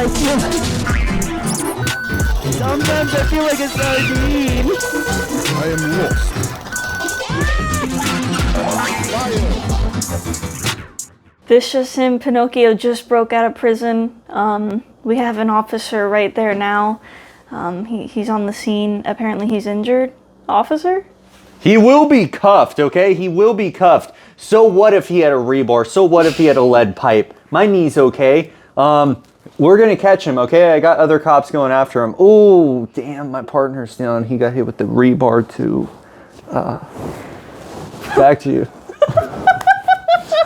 I feel sometimes I feel like a sardine. I am lost. Vicious and Pinocchio just broke out of prison. We have an officer right there now. He's on the scene. Apparently he's injured. Officer? He will be cuffed, okay? He will be cuffed. So what if he had a rebar? So what if he had a lead pipe? My knee's okay. We're gonna catch him, okay? I got other cops going after him. Oh, damn, my partner's down. He got hit with the rebar too. Back to you.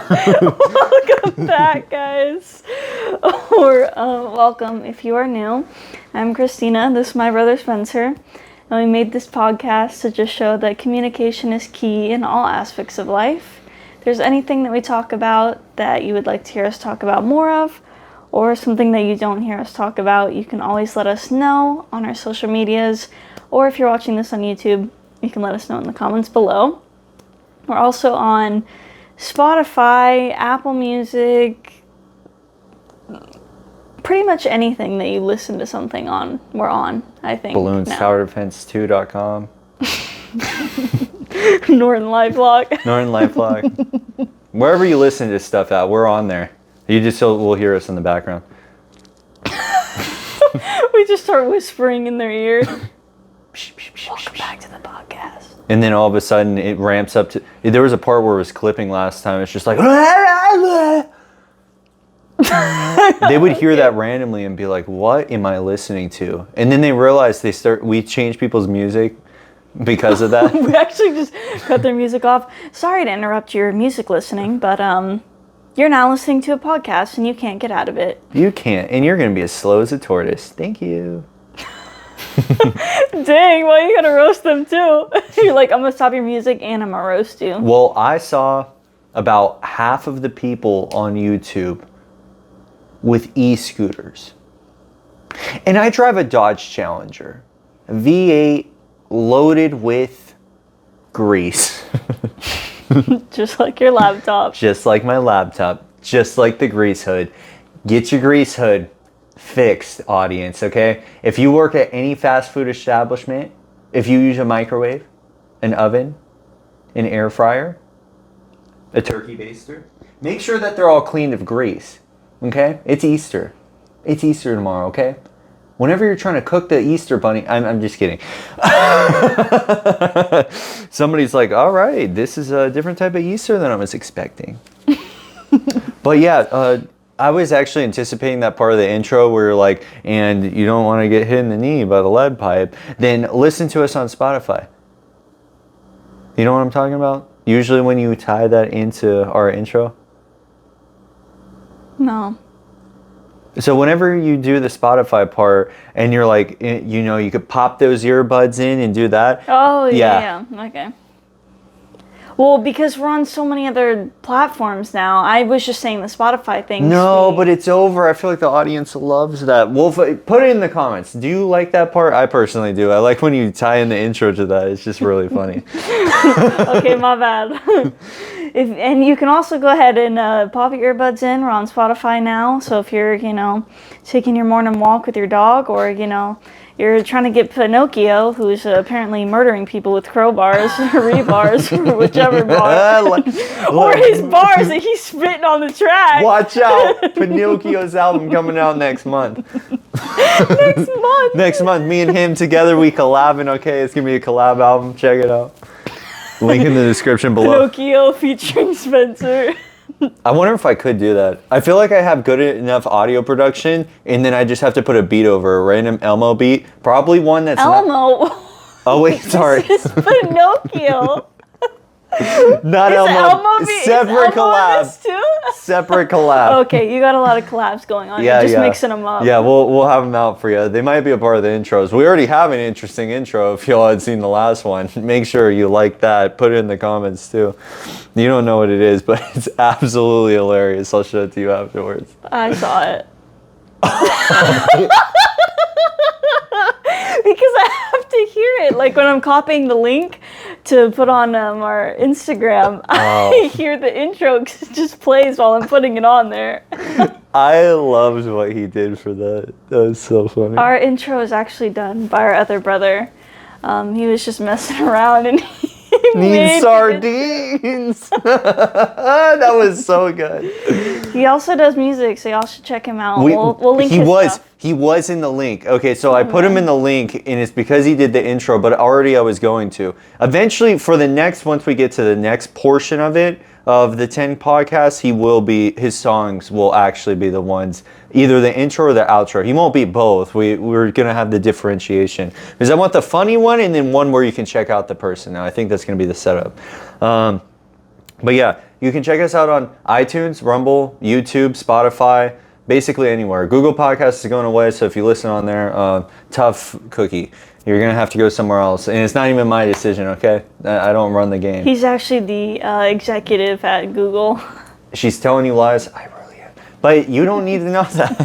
Welcome back, guys. Or welcome if you are new. I'm Christina. This is my brother Spencer. And we made this podcast to just show that communication is key in all aspects of life. If there's anything that we talk about that you would like to hear us talk about more of, or something that you don't hear us talk about, you can always let us know on our social medias, or if you're watching this on YouTube, you can let us know in the comments below. We're also on Spotify, Apple Music, pretty much anything that you listen to something on, we're on, I think. BalloonsTowerDefense2.com. NortonLifeLock. NortonLifeLock. Wherever you listen to stuff at, we're on there. You just will hear us in the background. We just start whispering in their ear. Welcome back to the podcast. And then all of a sudden it ramps up to... There was a part where it was clipping last time. It's just like... They would hear that randomly and be like, what am I listening to? And then they realize we change people's music because of that. We actually just cut their music off. Sorry to interrupt your music listening, but you're now listening to a podcast and you can't get out of it. You can't. And you're going to be as slow as a tortoise. Thank you. Dang, why are you gonna roast them too? You're like, I'm gonna stop your music and I'm gonna roast you. Well, I saw about half of the people on YouTube with e-scooters. And I drive a Dodge Challenger, a V8 loaded with grease. Just like your laptop. Just like my laptop. Just like the grease hood. Get your grease hood fixed, audience, okay? If you work at any fast food establishment, if you use a microwave, an oven, an air fryer, a turkey baster, make sure that they're all cleaned of grease, okay? It's Easter. It's Easter tomorrow, okay? Whenever you're trying to cook the Easter bunny, I'm just kidding. Somebody's like, all right, this is a different type of Easter than I was expecting. But yeah, I was actually anticipating that part of the intro where you're like, and you don't want to get hit in the knee by the lead pipe, then listen to us on Spotify. You know what I'm talking about? Usually when you tie that into our intro. No. So whenever you do the Spotify part and you're like, you know, you could pop those earbuds in and do that. Oh, yeah. Okay. Well, because we're on so many other platforms now. I was just saying the Spotify thing. No, but it's over. I feel like the audience loves that. Well, put it in the comments. Do you like that part? I personally do. I like when you tie in the intro to that. It's just really funny. Okay, my bad. And you can also go ahead and pop your earbuds in. We're on Spotify now. So if you're, taking your morning walk with your dog, or, you're trying to get Pinocchio, who's apparently murdering people with crowbars or rebars, or whichever bar. Or his bars that he's spitting on the track. Watch out. Pinocchio's album coming out next month. Next month. Next month. Me and him together, we collabing. Okay, it's going to be a collab album. Check it out. Link in the description below. Pinocchio featuring Spencer. I wonder if I could do that. I feel like I have good enough audio production, and then I just have to put a beat over, a random Elmo beat. Probably one that's Elmo. Oh, wait, sorry. This is Pinocchio. Not Elmo. Separate collab. Too? Separate collab. Okay, you got a lot of collabs going on. Yeah, You're just mixing them up. Yeah, we'll have them out for you. They might be a part of the intros. We already have an interesting intro. If y'all had seen the last one, make sure you like that. Put it in the comments too. You don't know what it is, but it's absolutely hilarious. I'll show it to you afterwards. I saw it. Because I have to hear it. Like when I'm copying the link to put on our Instagram, Oh. I hear the intro 'cause it just plays while I'm putting it on there. I loved what he did for that. That was so funny. Our intro is actually done by our other brother. He was just messing around and he Need made sardines. That was so good. He also does music, so y'all should check him out. We'll link his stuff. He was in the link. Okay, so I put him in the link, and it's because he did the intro, but already I was going to. Eventually, for the next, once we get to the next portion of it, of the 10 podcasts, his songs will actually be the ones, either the intro or the outro. He won't be both. We're going to have the differentiation. Because I want the funny one and then one where you can check out the person. Now, I think that's going to be the setup. But yeah, you can check us out on iTunes, Rumble, YouTube, Spotify, basically anywhere. Google Podcasts is going away, so if you listen on there, tough cookie. You're going to have to go somewhere else. And it's not even my decision, okay? I don't run the game. He's actually the executive at Google. She's telling you lies. I really am. But you don't need to know that.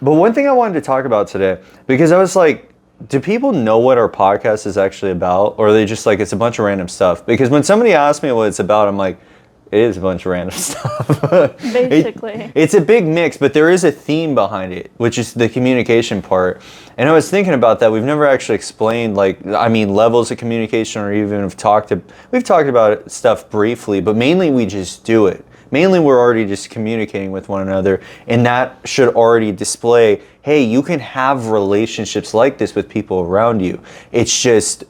But one thing I wanted to talk about today, because I was like, do people know what our podcast is actually about? Or are they just like, it's a bunch of random stuff? Because when somebody asks me what it's about, I'm like, it is a bunch of random stuff. Basically. It's a big mix, but there is a theme behind it, which is the communication part. And I was thinking about that. We've never actually explained, levels of communication, or even we've talked about stuff briefly, but mainly we just do it. Mainly we're already just communicating with one another, and that should already display, hey, you can have relationships like this with people around you. It's just,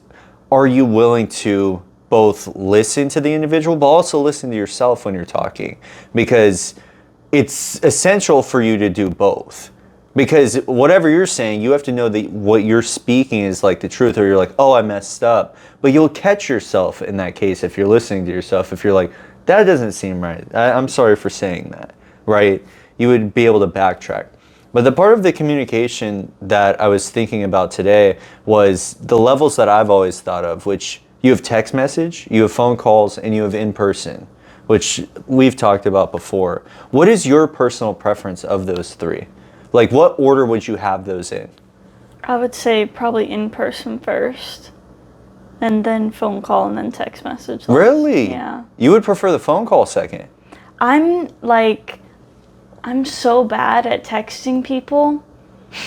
are you willing to both listen to the individual, but also listen to yourself when you're talking? Because it's essential for you to do both. Because whatever you're saying, you have to know that what you're speaking is like the truth, or you're like, oh, I messed up. But you'll catch yourself in that case if you're listening to yourself. If you're like, that doesn't seem right. I'm sorry for saying that, right? You would be able to backtrack. But the part of the communication that I was thinking about today was the levels that I've always thought of, which you have text message, you have phone calls, and you have in-person, which we've talked about before. What is your personal preference of those three? Like, what order would you have those in? I would say probably in person first, and then phone call, and then text message. Really? Yeah. You would prefer the phone call second? I'm so bad at texting people,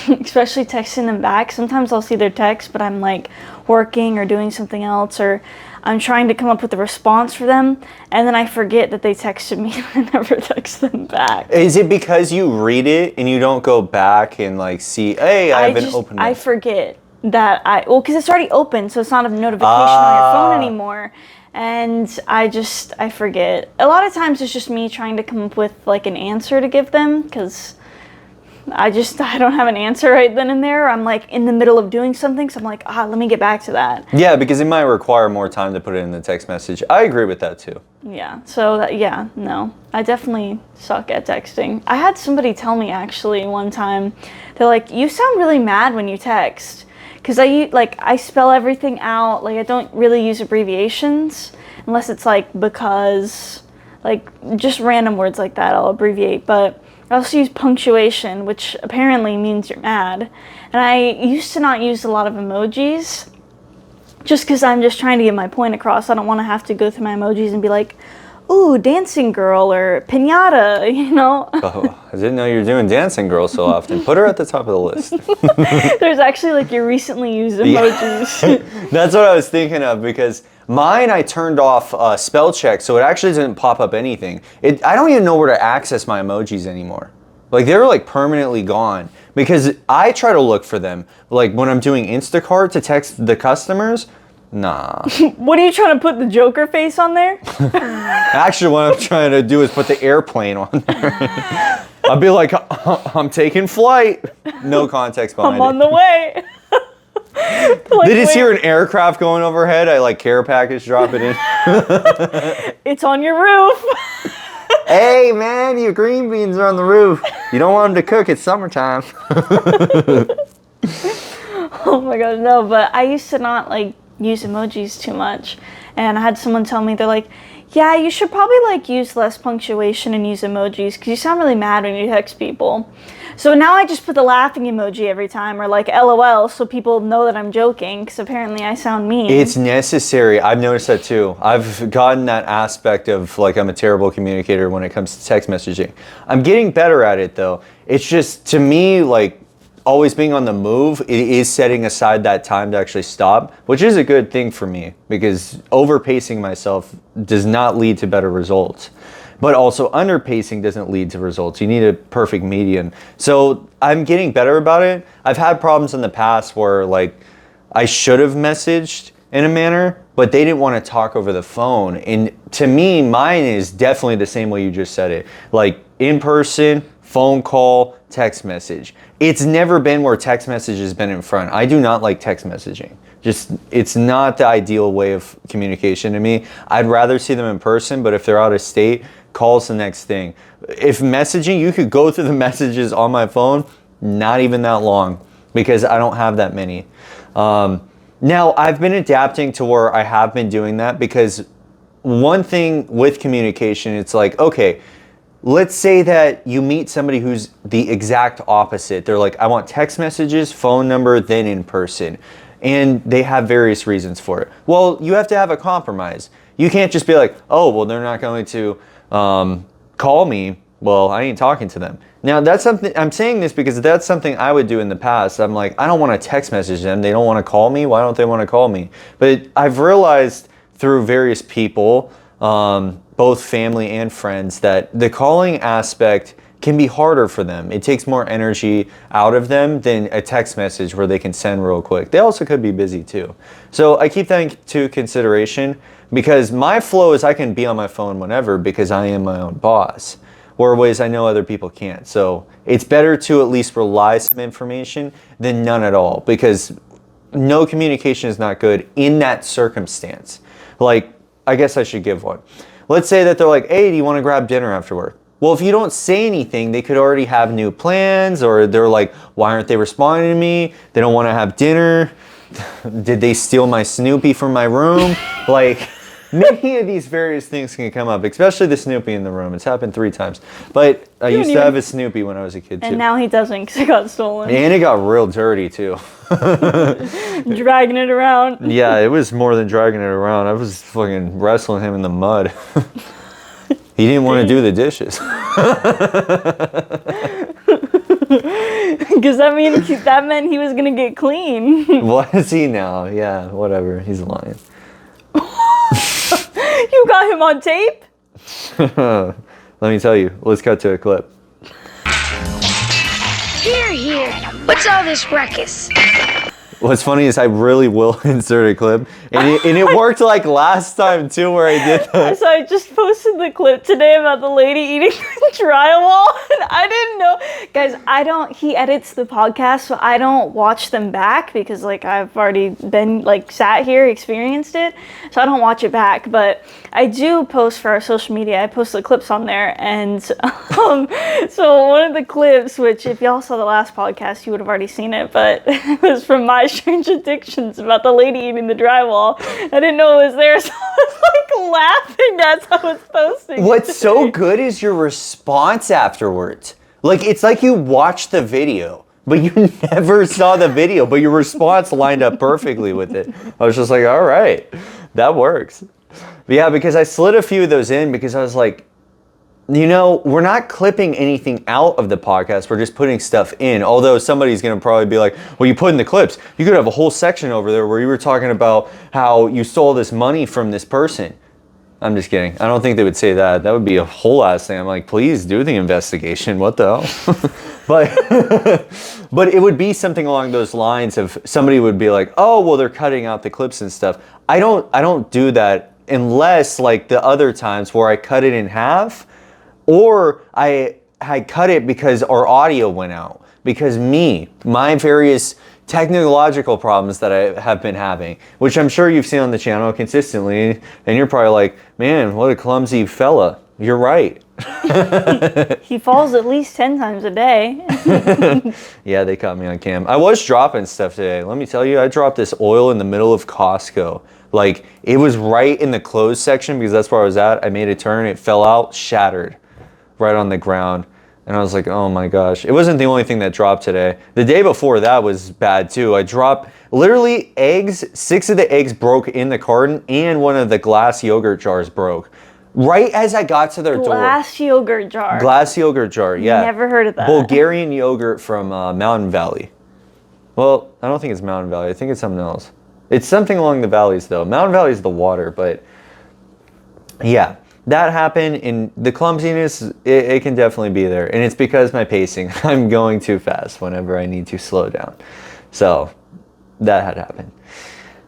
especially texting them back. Sometimes I'll see their text, but I'm like working or doing something else, or I'm trying to come up with a response for them, and then I forget that they texted me and I never text them back. Is it because you read it and you don't go back and like see, hey, I haven't opened it? I forget that because it's already open, so it's not a notification on your phone anymore. And I forget. A lot of times it's just me trying to come up with like an answer to give them, because I don't have an answer right then and there. I'm like in the middle of doing something, so I'm like, let me get back to that. Yeah, because it might require more time to put it in the text message. I agree with that too. Yeah, so no. I definitely suck at texting. I had somebody tell me actually one time, they're like, you sound really mad when you text. Because I spell everything out. Like, I don't really use abbreviations unless it's like because, like just random words like that I'll abbreviate. But I also use punctuation, which apparently means you're mad. And I used to not use a lot of emojis just because I'm just trying to get my point across. I don't want to have to go through my emojis and be like, ooh, dancing girl or piñata, you know? Oh, I didn't know you were doing dancing girl so often. Put her at the top of the list. There's actually like your recently used emojis. Yeah. That's what I was thinking of, because mine I turned off spell check, so it actually doesn't pop up anything. I don't even know where to access my emojis anymore. Like, they're like permanently gone, because I try to look for them. Like when I'm doing Instacart to text the customers, nah. What are you trying to put the Joker face on there? Actually, what I'm trying to do is put the airplane on there. I'll be like, I'm taking flight. No context behind it. I'm on the way. They just hear an aircraft going overhead. I like care package, drop it in. It's on your roof. Hey man, your green beans are on the roof. You don't want them to cook. It's summertime. Oh my god, no, but I used to not like use emojis too much, and I had someone tell me, they're like, Yeah, you should probably like use less punctuation and use emojis because you sound really mad when you text people. So now I just put the laughing emoji every time or like LOL so people know that I'm joking because apparently I sound mean. It's necessary. I've noticed that too. I've gotten that aspect of like I'm a terrible communicator when it comes to text messaging. I'm getting better at it though. It's just to me like always being on the move, it is setting aside that time to actually stop, which is a good thing for me because overpacing myself does not lead to better results. But also underpacing doesn't lead to results. You need a perfect median. So I'm getting better about it. I've had problems in the past where like I should have messaged in a manner, but they didn't want to talk over the phone. And to me, mine is definitely the same way you just said it. Like in person, phone call, text message. It's never been where text message has been in front. I do not like text messaging. Just, it's not the ideal way of communication to me. I'd rather see them in person, but if they're out of state, call's the next thing. If messaging, you could go through the messages on my phone, not even that long, because I don't have that many. Now, I've been adapting to where I have been doing that because one thing with communication, it's like, okay, let's say that you meet somebody who's the exact opposite. They're like, I want text messages, phone number, then in person. And they have various reasons for it. Well, you have to have a compromise. You can't just be like, oh, well, they're not going to call me. Well, I ain't talking to them. Now, that's something, I'm saying this because that's something I would do in the past. I'm like, I don't want to text message them. They don't want to call me. Why don't they want to call me? But I've realized through various people, both family and friends, that the calling aspect can be harder for them. It takes more energy out of them than a text message where they can send real quick. They also could be busy too. So I keep that into consideration because my flow is I can be on my phone whenever because I am my own boss, whereas I know other people can't. So it's better to at least rely some information than none at all because no communication is not good in that circumstance. Like, I guess I should give one. Let's say that they're like, hey, do you want to grab dinner after work? Well, if you don't say anything, they could already have new plans, or they're like, why aren't they responding to me? They don't want to have dinner. Did they steal my Snoopy from my room? Like, many of these various things can come up, especially the Snoopy in the room. It's happened 3 times. But I used to have a Snoopy when I was a kid, too. And now he doesn't because it got stolen. And it got real dirty, too. Dragging it around. Yeah, it was more than dragging it around. I was fucking wrestling him in the mud. He didn't want to do the dishes. Because that meant he was going to get clean. What is he now? Yeah, whatever. He's lying. You got him on tape? Let me tell you. Let's cut to a clip. Here. What's all this ruckus? What's funny is I really will insert a clip. And it worked like last time too where I did that. So I just posted the clip today about the lady eating the drywall. And I didn't know. Guys, he edits the podcast, so I don't watch them back because like I've already been like sat here, experienced it. So I don't watch it back. But I do post for our social media. I post the clips on there. And so one of the clips, which if y'all saw the last podcast, you would have already seen it, but it was from My Strange Addictions about the lady eating the drywall. I didn't know it was there, so I was like laughing as I was posting. What's so good is your response afterwards. Like, it's like you watched the video, but you never saw the video, but your response lined up perfectly with it. I was just like, all right, that works. But yeah, because I slid a few of those in because I was like, you know, we're not clipping anything out of the podcast. We're just putting stuff in. Although somebody's going to probably be like, well, you put in the clips. You could have a whole section over there where you were talking about how you stole this money from this person. I'm just kidding. I don't think they would say that. That would be a whole ass thing. I'm like, please do the investigation. What the hell? But it would be something along those lines of somebody would be like, oh, well, they're cutting out the clips and stuff. I don't do that unless like the other times where I cut it in half. Or I cut it because our audio went out. Because my various technological problems that I have been having, which I'm sure you've seen on the channel consistently, and you're probably like, man, what a clumsy fella. You're right. He falls at least 10 times a day. Yeah, they caught me on cam. I was dropping stuff today. Let me tell you, I dropped this oil in the middle of Costco. Like, it was right in the closed section because that's where I was at. I made a turn, it fell out, shattered right on the ground. And I was like, oh my gosh. It wasn't the only thing that dropped today. The day before that was bad too. I dropped literally eggs. 6 of the eggs broke in the carton and one of the glass yogurt jars broke. Right as I got to their door. Glass yogurt jar. Glass yogurt jar, yeah. Never heard of that. Bulgarian yogurt from Mountain Valley. Well, I don't think it's Mountain Valley. I think it's something else. It's something along the valleys though. Mountain Valley is the water, but yeah. That happened, and the clumsiness, it can definitely be there. And it's because my pacing. I'm going too fast whenever I need to slow down. So that had happened.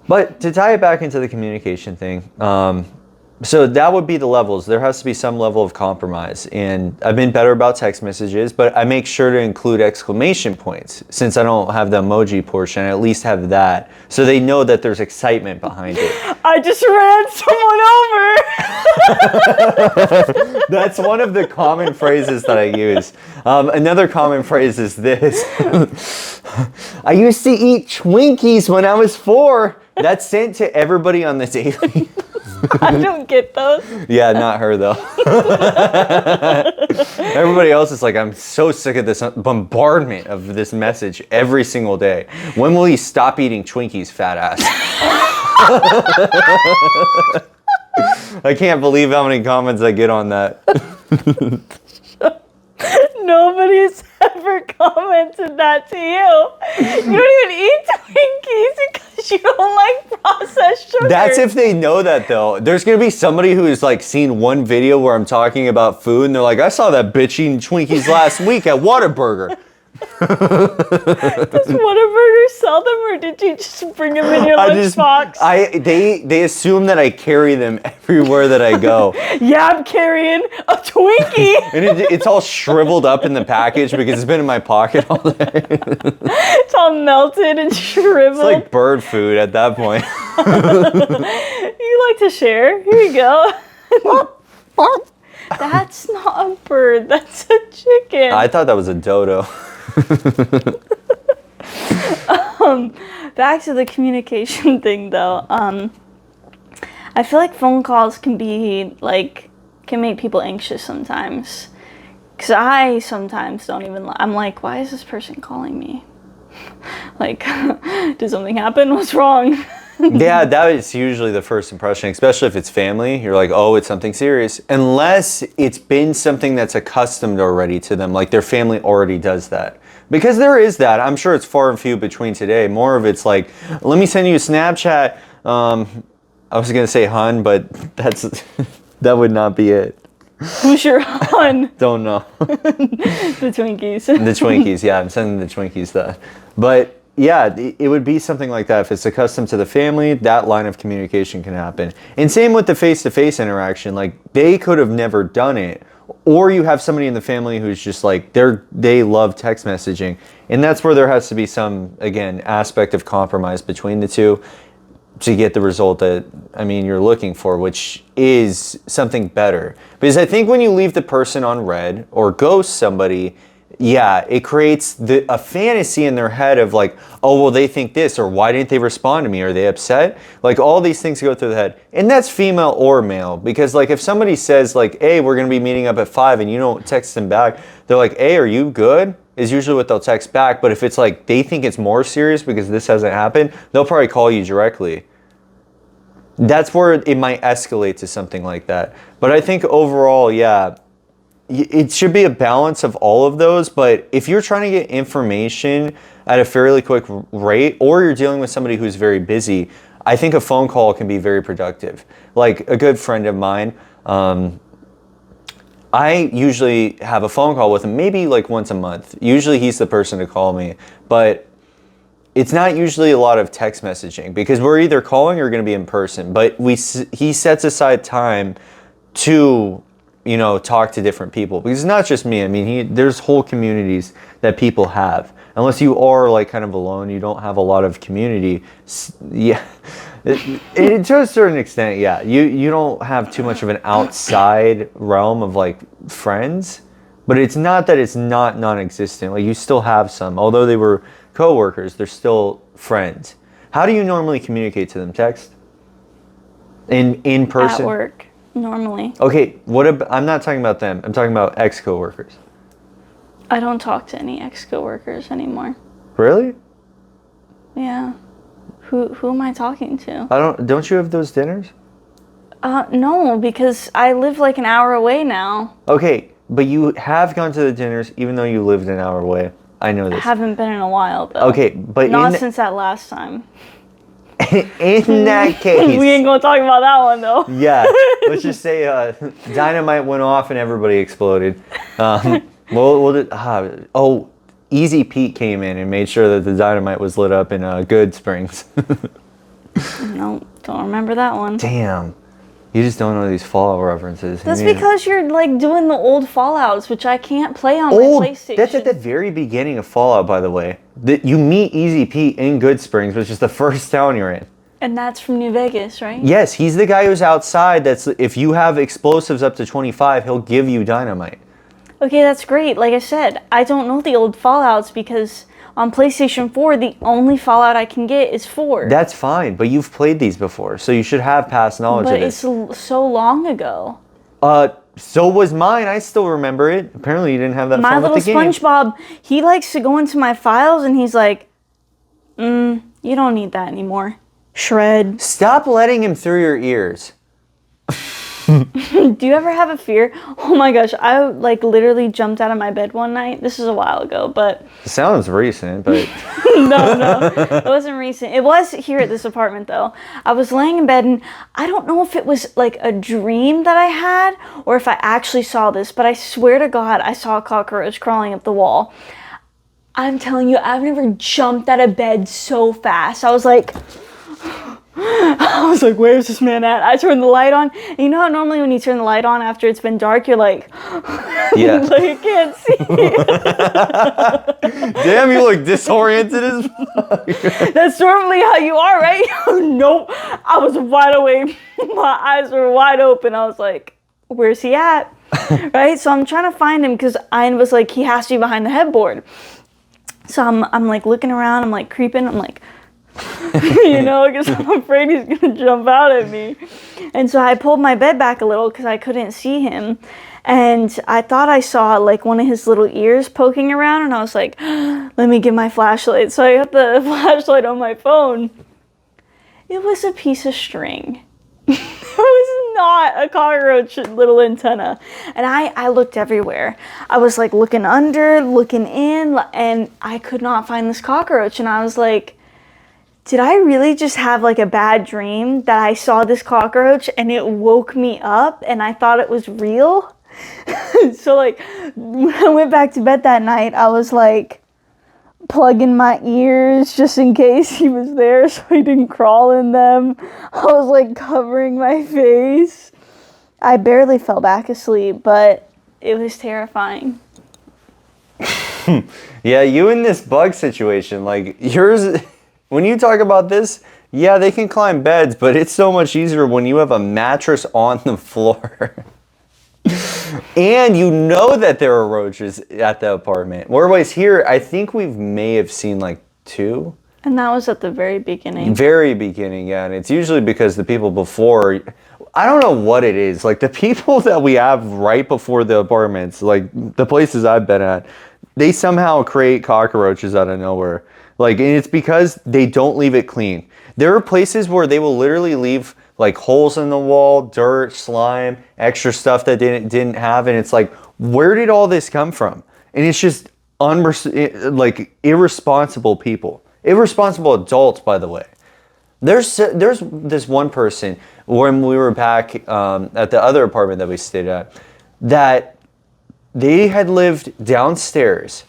But to tie it back into the communication thing, so that would be the levels. There has to be some level of compromise. And I've been better about text messages, but I make sure to include exclamation points. Since I don't have the emoji portion, I at least have that. So they know that there's excitement behind it. I just ran someone over. That's one of the common phrases that I use. Another common phrase is this. I used to eat Twinkies when I was 4. That's sent to everybody on the daily. I don't get those. Yeah, not her though. Everybody else is like, I'm so sick of this bombardment of this message every single day. When will you stop eating Twinkies, fat ass? I can't believe how many comments I get on that. Nobody's ever commented that to you. You don't even eat Twinkies because you don't like processed sugar. That's if they know that though. There's gonna be somebody who's like seen one video where I'm talking about food and they're like, I saw that bitch eating Twinkies last week at Whataburger. Does Whataburger sell them, or did you just bring them in your lunchbox? They assume that I carry them everywhere that I go. Yeah, I'm carrying a Twinkie. And it's all shriveled up in the package because it's been in my pocket all day. It's all melted and shriveled. It's like bird food at that point. You like to share? Here you go. That's not a bird. That's a chicken. I thought that was a dodo. Back to the communication thing though. I feel like phone calls can make people anxious sometimes. Cause I sometimes don't even, I'm like, why is this person calling me? Like, did something happen? What's wrong? Yeah, that is usually the first impression, especially if it's family. You're like, oh, it's something serious. Unless it's been something that's accustomed already to them, like their family already does that. Because there is that. I'm sure it's far and few between today. More of it's like, let me send you a Snapchat. I was going to say hun, but that would not be it. Who's your hun? Don't know. The Twinkies. The Twinkies, yeah. I'm sending the Twinkies that. But yeah, it would be something like that. If it's accustomed to the family, that line of communication can happen. And same with the face-to-face interaction. Like, they could have never done it. Or you have somebody in the family who's just like, they love text messaging. And that's where there has to be some, again, aspect of compromise between the two to get the result that, you're looking for, which is something better. Because I think when you leave the person on red or ghost somebody, yeah, it creates a fantasy in their head of like, oh, well, they think this, or why didn't they respond to me? Are they upset? Like, all these things go through the head. And that's female or male. Because like, if somebody says like, hey, we're going to be meeting up at 5 and you don't text them back, they're like, hey, are you good? Is usually what they'll text back. But if it's like, they think it's more serious because this hasn't happened, they'll probably call you directly. That's where it might escalate to something like that. But I think overall, yeah, it should be a balance of all of those. But if you're trying to get information at a fairly quick rate, or you're dealing with somebody who's very busy, I think a phone call can be very productive. Like a good friend of mine, I usually have a phone call with him maybe like once a month. Usually he's the person to call me, but it's not usually a lot of text messaging because we're either calling or going to be in person. But he sets aside time to, talk to different people, because it's not just me. There's whole communities that people have. Unless you are like kind of alone, you don't have a lot of community. Yeah, to a certain extent, yeah. You don't have too much of an outside realm of like friends, but it's not that it's not non-existent. Like, you still have some, although they were co-workers, they're still friends. How do you normally communicate to them? Text? In person? At work, normally. Okay, I'm not talking about them. I'm talking about ex-coworkers. I don't talk to any ex-coworkers anymore. Really? Yeah. Who am I talking to? Don't you have those dinners? No, because I live like an hour away now. Okay, but you have gone to the dinners even though you lived an hour away. I know this. I haven't been in a while though. Okay, but not since that last time. In that case, we ain't gonna talk about that one though. Yeah, let's just say dynamite went off and everybody exploded. Easy Pete came in and made sure that the dynamite was lit up in Good Springs. No, don't remember that one. Damn, you just don't know these Fallout references. That's because you're like doing the old Fallouts, which I can't play on my PlayStation. That's at the very beginning of Fallout, by the way. You meet Easy Pete in Good Springs, which is the first town you're in. And that's from New Vegas, right? Yes, he's the guy who's outside. If you have explosives up to 25, he'll give you dynamite. Okay, that's great. Like I said, I don't know the old Fallouts because on PlayStation 4, the only Fallout I can get is 4. That's fine, but you've played these before, so you should have past knowledge of it. But it's so long ago. So was mine. I still remember it. Apparently you didn't have that fun with the game. My little SpongeBob, he likes to go into my files and he's like, you don't need that anymore. Shred. Stop letting him through your ears. Do you ever have a fear? Oh my gosh, I like literally jumped out of my bed one night. This is a while ago, but... It sounds recent, but... No, it wasn't recent. It was here at this apartment though. I was laying in bed and I don't know if it was like a dream that I had or if I actually saw this, but I swear to God, I saw a cockroach crawling up the wall. I'm telling you, I've never jumped out of bed so fast. I was like, where's this man at? I turned the light on. And you know how normally when you turn the light on after it's been dark, you're like, yeah. like you can't see. Damn, you look disoriented as fuck. That's normally how you are, right? Nope. I was wide awake. My eyes were wide open. I was like, where's he at? Right? So I'm trying to find him because I was like, he has to be behind the headboard. So I'm like looking around. I'm like creeping. I'm like, you know, because I'm afraid he's going to jump out at me. And so I pulled my bed back a little because I couldn't see him. And I thought I saw like one of his little ears poking around. And I was like, let me get my flashlight. So I got the flashlight on my phone. It was a piece of string. It was not a cockroach little antenna. And I looked everywhere. I was like looking under, looking in, and I could not find this cockroach. And I was like, did I really just have like a bad dream that I saw this cockroach and it woke me up and I thought it was real? So like when I went back to bed that night, I was like plugging my ears just in case he was there so he didn't crawl in them. I was like covering my face. I barely fell back asleep, but it was terrifying. Yeah, you in this bug situation, like yours... When you talk about this, yeah, they can climb beds, but it's so much easier when you have a mattress on the floor. And you know that there are roaches at the apartment. Whereas here, I think we may have seen like 2. And that was at the very beginning. Very beginning, yeah. And it's usually because the people before, I don't know what it is. Like the people that we have right before the apartments, like the places I've been at, they somehow create cockroaches out of nowhere. Like, and it's because they don't leave it clean. There are places where they will literally leave like holes in the wall, dirt, slime, extra stuff that didn't have, and it's like, where did all this come from? And it's just like irresponsible people, irresponsible adults, by the way. There's this one person when we were back at the other apartment that we stayed at, that they had lived downstairs,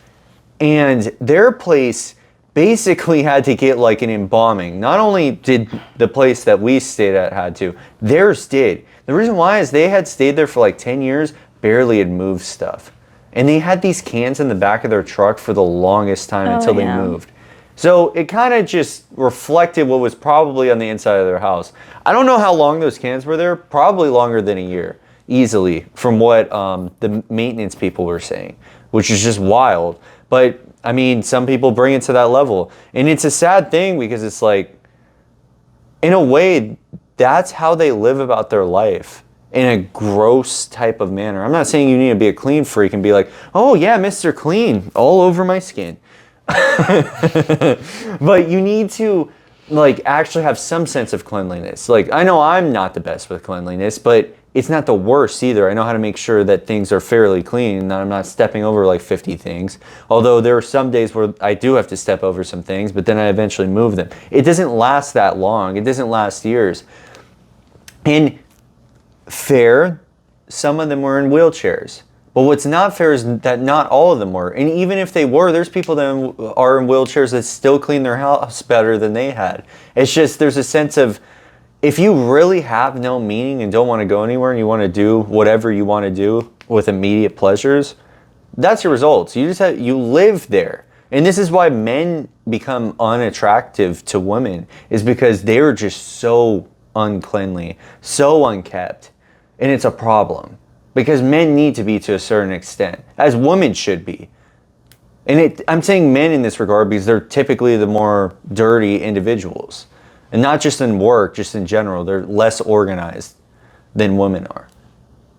and their place basically had to get like an embalming. Not only did the place that we stayed at had to, theirs did. The reason why is they had stayed there for like 10 years, barely had moved stuff. And they had these cans in the back of their truck for the longest time until they moved. So it kind of just reflected what was probably on the inside of their house. I don't know how long those cans were there, probably longer than a year, easily, from what the maintenance people were saying, which is just wild. But I mean, some people bring it to that level. And it's a sad thing because it's like, in a way, that's how they live about their life in a gross type of manner. I'm not saying you need to be a clean freak and be like, oh yeah, Mr. Clean, all over my skin. But you need to like actually have some sense of cleanliness. Like, I know I'm not the best with cleanliness, but it's not the worst either. I know how to make sure that things are fairly clean and that I'm not stepping over like 50 things. Although there are some days where I do have to step over some things, but then I eventually move them. It doesn't last that long. It doesn't last years. And fair, some of them were in wheelchairs. But what's not fair is that not all of them were. And even if they were, there's people that are in wheelchairs that still clean their house better than they had. It's just, there's a sense of, if you really have no meaning and don't want to go anywhere and you want to do whatever you want to do with immediate pleasures, that's your results. You just have, you live there. And this is why men become unattractive to women, is because they're just so uncleanly, so unkept. And it's a problem. Because men need to be to a certain extent, as women should be. And I'm saying men in this regard because they're typically the more dirty individuals. And not just in work, just in general. They're less organized than women are.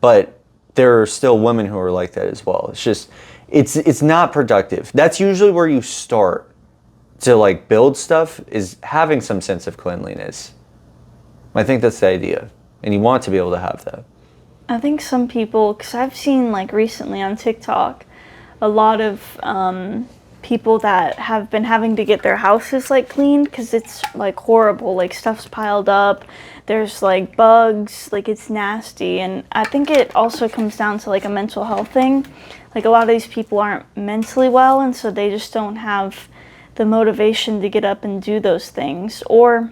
But there are still women who are like that as well. It's just, it's not productive. That's usually where you start to like build stuff, is having some sense of cleanliness. I think that's the idea. And you want to be able to have that. I think some people, because I've seen like recently on TikTok, a lot of people that have been having to get their houses like cleaned because it's like horrible, like stuff's piled up, there's like bugs, like it's nasty. And I think it also comes down to like a mental health thing. Like a lot of these people aren't mentally well, and so they just don't have the motivation to get up and do those things. Or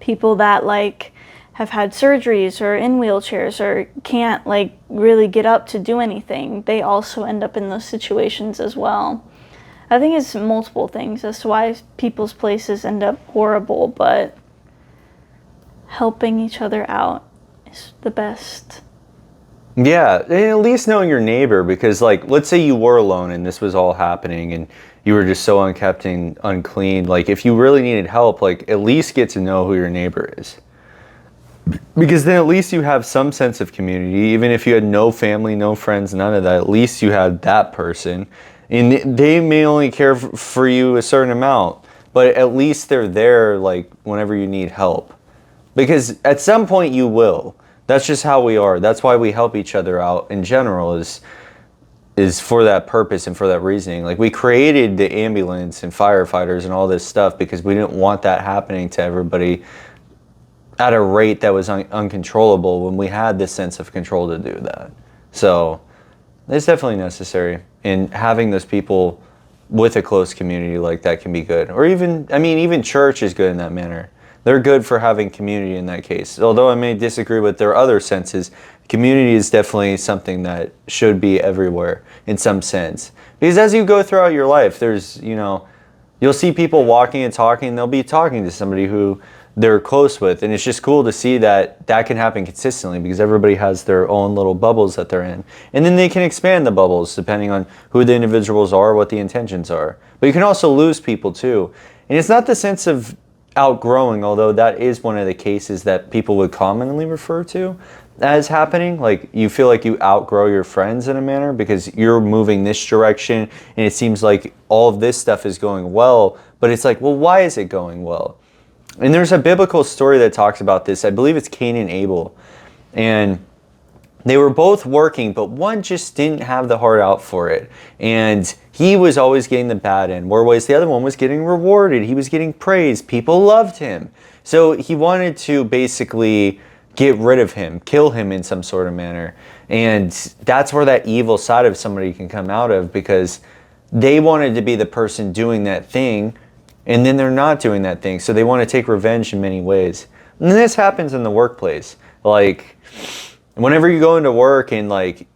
people that like have had surgeries or in wheelchairs or can't like really get up to do anything, they also end up in those situations as well. I think it's multiple things as to why people's places end up horrible, but helping each other out is the best. Yeah, and at least knowing your neighbor, because like, let's say you were alone and this was all happening and you were just so unkept and unclean, like if you really needed help, like at least get to know who your neighbor is. Because then at least you have some sense of community. Even if you had no family, no friends, none of that, at least you had that person. And they may only care for you a certain amount, but at least they're there like whenever you need help. Because at some point you will. That's just how we are. That's why we help each other out in general, is for that purpose and for that reasoning. Like we created the ambulance and firefighters and all this stuff because we didn't want that happening to everybody at a rate that was uncontrollable when we had this sense of control to do that. So it's definitely necessary. And having those people with a close community like that can be good. Or even, I mean, even church is good in that manner. They're good for having community in that case. Although I may disagree with their other senses, community is definitely something that should be everywhere in some sense. Because as you go throughout your life, there's, you know, you'll see people walking and talking, and they'll be talking to somebody who they're close with, and it's just cool to see that that can happen consistently because everybody has their own little bubbles that they're in, and then they can expand the bubbles depending on who the individuals are, what the intentions are. But you can also lose people too, and it's not the sense of outgrowing, although that is one of the cases that people would commonly refer to as happening. Like you feel like you outgrow your friends in a manner because you're moving this direction and it seems like all of this stuff is going well, but it's like, well, why is it going well? And there's a biblical story that talks about this. I believe it's Cain and Abel. And they were both working, but one just didn't have the heart out for it. And he was always getting the bad end, whereas the other one was getting rewarded. He was getting praised. People loved him. So he wanted to basically get rid of him, kill him in some sort of manner. And that's where that evil side of somebody can come out of, because they wanted to be the person doing that thing, and then they're not doing that thing. So they want to take revenge in many ways. And this happens in the workplace. Like, whenever you go into work and like,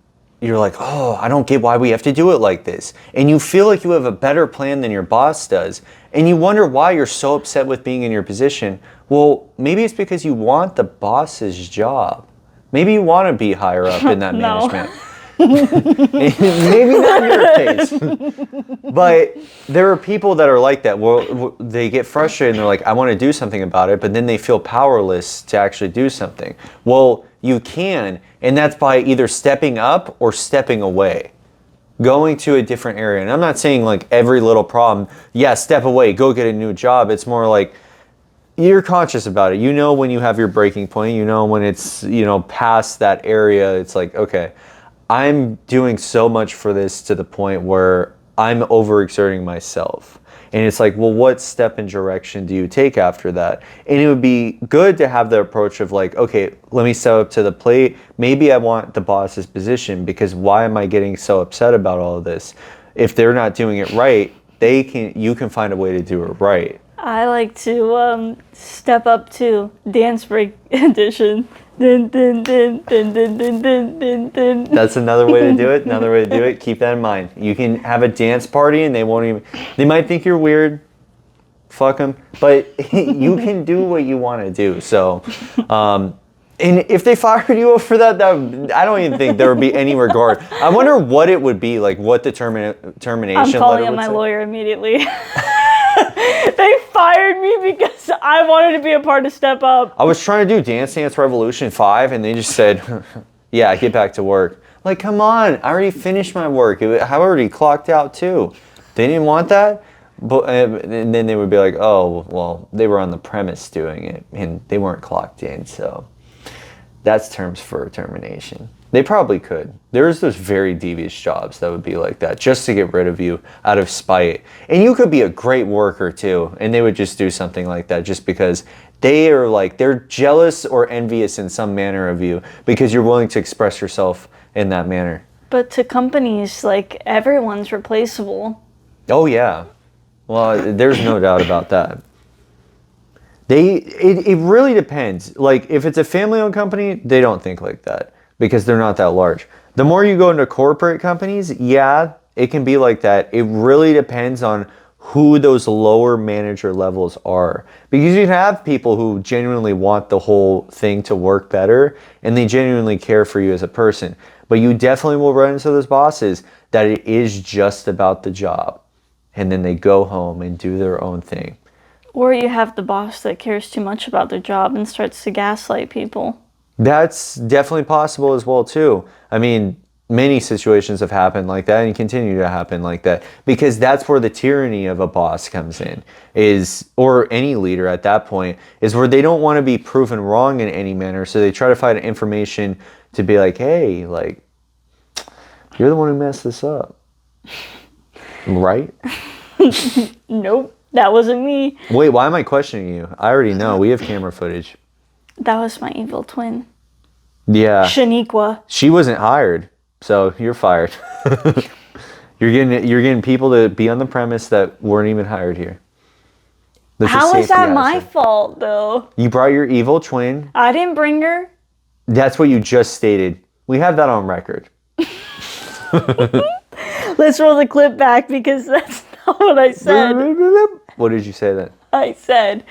you're like, oh, I don't get why we have to do it like this. And you feel like you have a better plan than your boss does. And you wonder why you're so upset with being in your position. Well, maybe it's because you want the boss's job. Maybe you want to be higher up in that No. management. Maybe not in your case. But there are people that are like that. Well, they get frustrated and they're like, I want to do something about it, but then they feel powerless to actually do something. Well, you can, and that's by either stepping up or stepping away. Going to a different area. And I'm not saying like every little problem, yeah, step away, go get a new job. It's more like you're conscious about it. You know when you have your breaking point, you know when it's, past that area, it's like, okay, I'm doing so much for this to the point where I'm overexerting myself. And it's like, well, what step and direction do you take after that? And it would be good to have the approach of like, okay, let me step up to the plate. Maybe I want the boss's position, because why am I getting so upset about all of this? If they're not doing it right, you can find a way to do it right. I like to step up to dance break edition. Dun, dun, dun, dun, dun, dun, dun, dun, dun. That's another way to do it. Keep that in mind. You can have a dance party and they might think you're weird. Fuck them. But you can do what you want to do. So, and if they fired you for that, I don't even think there would be any regard. I wonder what it would be, like what the termination I'm calling letter up would my say. lawyer immediately. They fired me because I wanted to be a part of Step Up. I was trying to do Dance Dance Revolution 5 and they just said, yeah, get back to work. Like, come on, I already finished my work. I already clocked out too. They didn't want that? But and then they would be like, oh, well, they were on the premise doing it and they weren't clocked in, so that's terms for termination. They probably could. There's those very devious jobs that would be like that, just to get rid of you out of spite. And you could be a great worker too, and they would just do something like that just because they're jealous or envious in some manner of you because you're willing to express yourself in that manner. But to companies, like, everyone's replaceable. Oh yeah. Well, there's no doubt about that. It really depends. Like, if it's a family-owned company, they don't think like that, because they're not that large. The more you go into corporate companies, yeah, it can be like that. It really depends on who those lower manager levels are. Because you have people who genuinely want the whole thing to work better, and they genuinely care for you as a person. But you definitely will run into those bosses that it is just about the job. And then they go home and do their own thing. Or you have the boss that cares too much about their job and starts to gaslight people. That's definitely possible as well too. I mean, many situations have happened like that and continue to happen like that, because that's where the tyranny of a boss comes in, or any leader at that point, is where they don't want to be proven wrong in any manner. So they try to find information to be like, hey, like, you're the one who messed this up. Right? Nope, that wasn't me. Wait, why am I questioning you? I already know. We have camera footage. That was my evil twin. Yeah. Shaniqua. She wasn't hired, so you're fired. You're getting people to be on the premise that weren't even hired here. How is that my fault, though? You brought your evil twin. I didn't bring her. That's what you just stated. We have that on record. Let's roll the clip back, because that's not what I said. What did you say then? I said,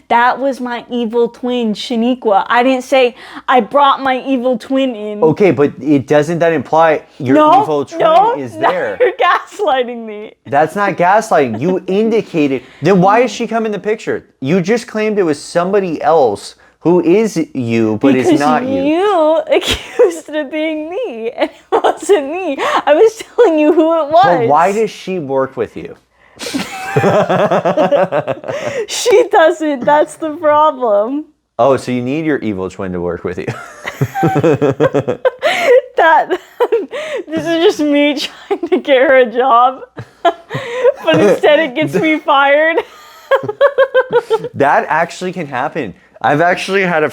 that was my evil twin, Shaniqua. I didn't say I brought my evil twin in. Okay, but doesn't that imply your evil twin is there? You're gaslighting me. That's not gaslighting. You indicated. Then why is she come in the picture? You just claimed it was somebody else who is you, but is not you. You accused it of being me, and it wasn't me. I was telling you who it was. But why does she work with you? She doesn't. That's the problem. Oh, so you need your evil twin to work with you. This is just me trying to get her a job, but instead it gets me fired. That actually can happen. I've actually had a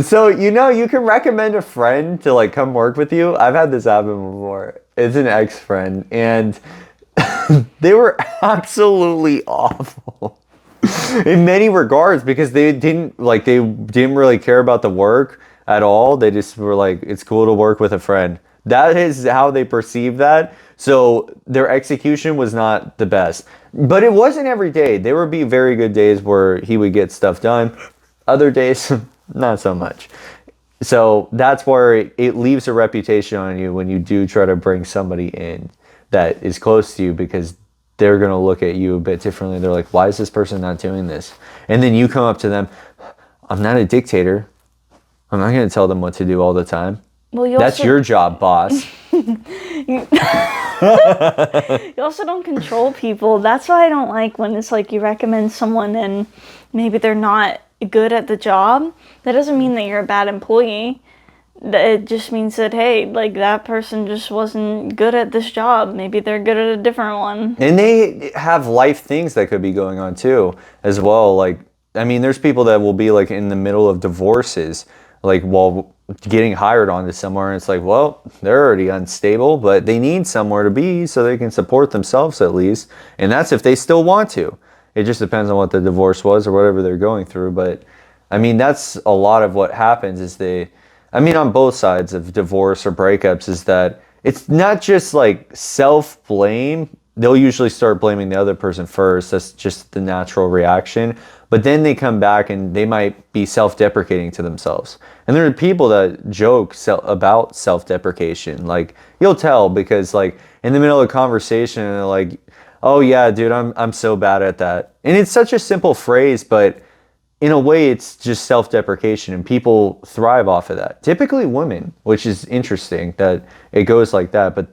so you can recommend a friend to like come work with you. I've had this happen before. It's an ex-friend, and they were absolutely awful in many regards, because they didn't really care about the work at all. They just were like, it's cool to work with a friend. That is how they perceive that. So their execution was not the best. But it wasn't every day. There would be very good days where he would get stuff done. Other days, not so much. So that's where it leaves a reputation on you when you do try to bring somebody in that is close to you, because they're going to look at you a bit differently. They're like, why is this person not doing this? And then you come up to them, I'm not a dictator. I'm not going to tell them what to do all the time. Well, that's your job, boss. You also don't control people. That's why I don't like when it's like you recommend someone and maybe they're not good at the job. That doesn't mean that you're a bad employee. It just means that, hey, like that person just wasn't good at this job. Maybe they're good at a different one. And they have life things that could be going on too, as well. Like, I mean, there's people that will be like in the middle of divorces, like while getting hired onto somewhere, and it's like, well, they're already unstable, but they need somewhere to be so they can support themselves at least. And that's if they still want to. It just depends on what the divorce was or whatever they're going through. But I mean, that's a lot of what happens is on both sides of divorce or breakups, is that it's not just like self-blame. They'll usually start blaming the other person first. That's just the natural reaction. But then they come back and they might be self-deprecating to themselves. And there are people that joke about self-deprecation. Like, you'll tell because like in the middle of a conversation, they're like, oh yeah, dude, I'm so bad at that. And it's such a simple phrase, but in a way it's just self-deprecation, and people thrive off of that. Typically women, which is interesting that it goes like that. But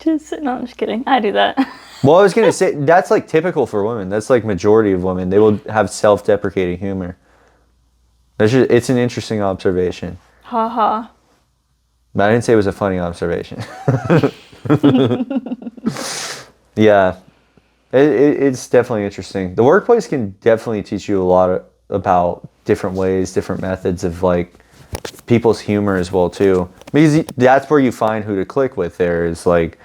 No, I'm just kidding. I do that. well, I was going to say, that's like typical for women. That's like majority of women. They will have self-deprecating humor. It's an interesting observation. Ha ha. But I didn't say it was a funny observation. Yeah. It's definitely interesting. The workplace can definitely teach you a lot about different ways, different methods of like people's humor as well too. Because that's where you find who to click with. There is like,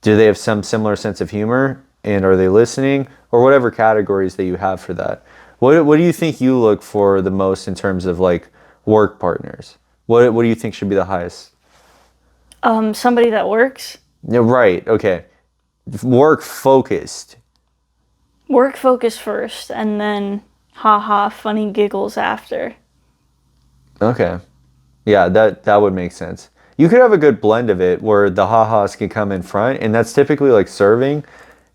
do they have some similar sense of humor, and are they listening, or whatever categories that you have for that. What do you think you look for the most in terms of like work partners? What do you think should be the highest? Somebody that works. Yeah, right. Okay. Work focused. Work focused first, and then haha, funny giggles after. Okay. Yeah, that would make sense. You could have a good blend of it where the ha-has can come in front, and that's typically like serving.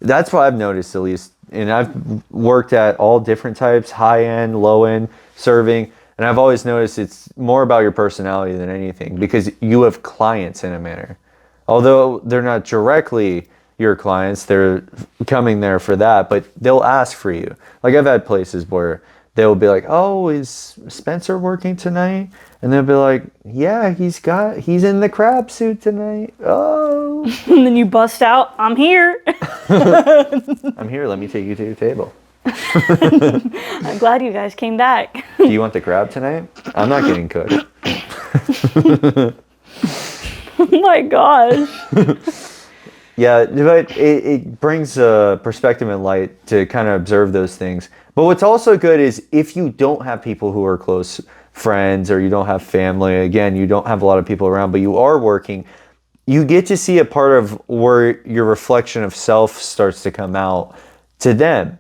That's what I've noticed, at least. And I've worked at all different types, high-end, low-end, serving, and I've always noticed it's more about your personality than anything, because you have clients in a manner. Although they're not directly your clients, they're coming there for that, but they'll ask for you. Like, I've had places where they'll be like, oh, is Spencer working tonight? And they'll be like, yeah, he's in the crab suit tonight. Oh. And then you bust out, I'm here. I'm here, let me take you to your table. I'm glad you guys came back. Do you want the crab tonight? I'm not getting cooked. Oh my gosh. Yeah, but it brings a perspective and light to kind of observe those things. But what's also good is if you don't have people who are close friends, or you don't have family, again, you don't have a lot of people around, but you are working, you get to see a part of where your reflection of self starts to come out to them.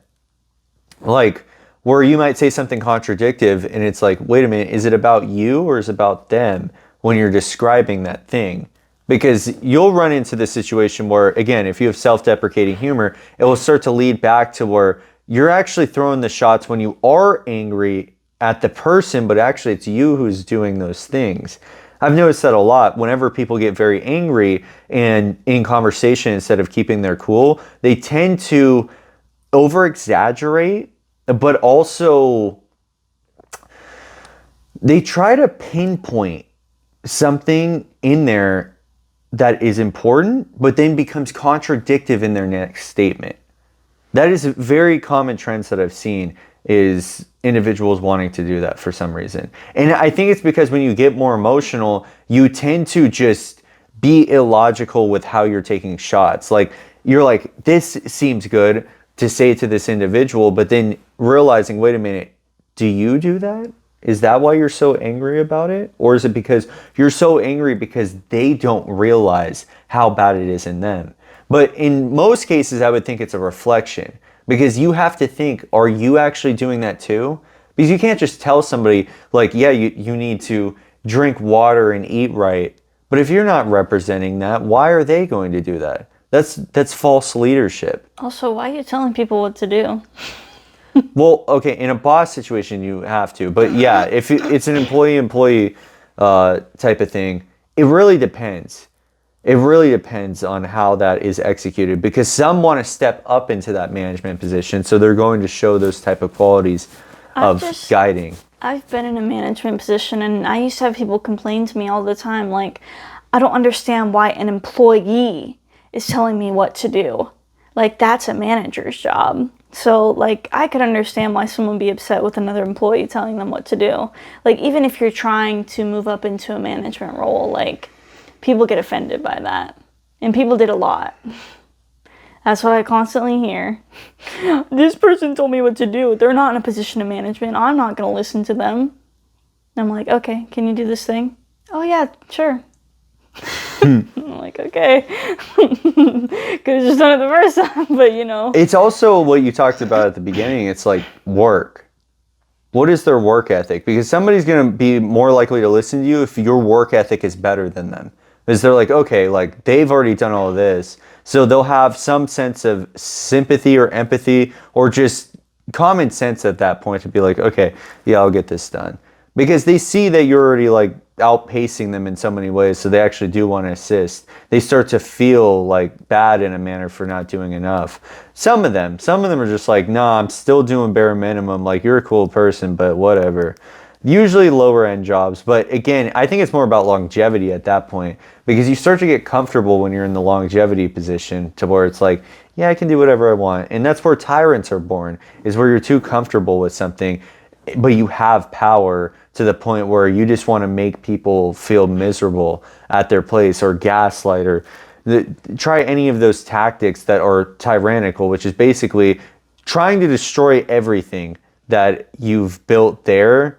Like, where you might say something contradictive, and it's like, wait a minute, is it about you or is it about them when you're describing that thing? Because you'll run into the situation where, again, if you have self-deprecating humor, it will start to lead back to where you're actually throwing the shots when you are angry at the person, but actually it's you who's doing those things. I've noticed that a lot. Whenever people get very angry and in conversation, instead of keeping their cool, they tend to over-exaggerate, but also they try to pinpoint something in there that is important, but then becomes contradictive in their next statement. That is a very common trends that I've seen, is individuals wanting to do that for some reason. And I think it's because when you get more emotional, you tend to just be illogical with how you're taking shots. Like, you're like, this seems good to say to this individual, but then realizing, wait a minute, do you do that? Is that why you're so angry about it? Or is it because you're so angry because they don't realize how bad it is in them? But in most cases, I would think it's a reflection, because you have to think, are you actually doing that too? Because you can't just tell somebody, like, yeah, you need to drink water and eat right. But if you're not representing that, why are they going to do that? That's false leadership. Also, why are you telling people what to do? Well, okay, in a boss situation, you have to. But yeah, if it's an employee type of thing, it really depends. It really depends on how that is executed, because some want to step up into that management position, so they're going to show those type of qualities of guiding. I've been in a management position, and I used to have people complain to me all the time, like, I don't understand why an employee is telling me what to do. Like, that's a manager's job. So, like, I could understand why someone would be upset with another employee telling them what to do. Like, even if you're trying to move up into a management role, like, people get offended by that. And people did a lot. That's what I constantly hear. This person told me what to do. They're not in a position of management. I'm not going to listen to them. I'm like, okay, can you do this thing? Oh, yeah, sure. I'm like, okay. Could have just done it the first time, but you know. It's also what you talked about at the beginning. It's like work. What is their work ethic? Because somebody's going to be more likely to listen to you if your work ethic is better than them. Because they're like, okay, like they've already done all of this. So they'll have some sense of sympathy or empathy or just common sense at that point to be like, okay, yeah, I'll get this done. Because they see that you're already like outpacing them in so many ways, so they actually do want to assist. They start to feel like bad in a manner for not doing enough. Some of them are just like, nah, I'm still doing bare minimum. Like, you're a cool person, but whatever. Usually lower end jobs, but again, I think it's more about longevity at that point, because you start to get comfortable when you're in the longevity position to where it's like, yeah, I can do whatever I want. And that's where tyrants are born, is where you're too comfortable with something, but you have power to the point where you just want to make people feel miserable at their place, or gaslight, or try any of those tactics that are tyrannical, which is basically trying to destroy everything that you've built there.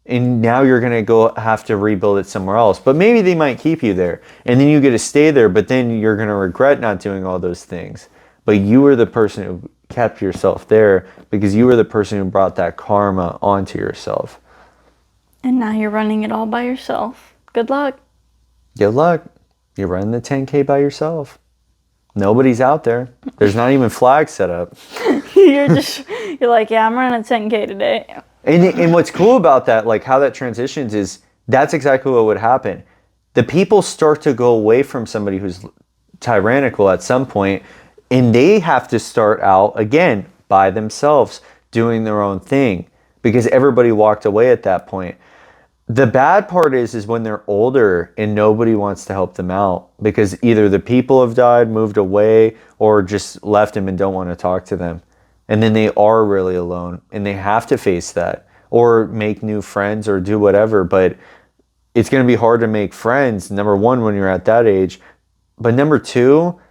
And now you're going to go have to rebuild it somewhere else. But maybe they might keep you there. And then you get to stay there, but then you're going to regret not doing all those things. But you were the person who kept yourself there, because you were the person who brought that karma onto yourself. And now you're running it all by yourself. Good luck. Good luck. You're running the 10K by yourself. Nobody's out there. There's not even flags set up. You're like, yeah, I'm running a 10K today. And what's cool about that, like how that transitions, is that's exactly what would happen. The people start to go away from somebody who's tyrannical at some point, and they have to start out again by themselves, doing their own thing, because everybody walked away at that point. The bad part is when they're older and nobody wants to help them out, because either the people have died, moved away, or just left them and don't want to talk to them. And then they are really alone, and they have to face that, or make new friends, or do whatever. But it's going to be hard to make friends, number one, when you're at that age. But number two,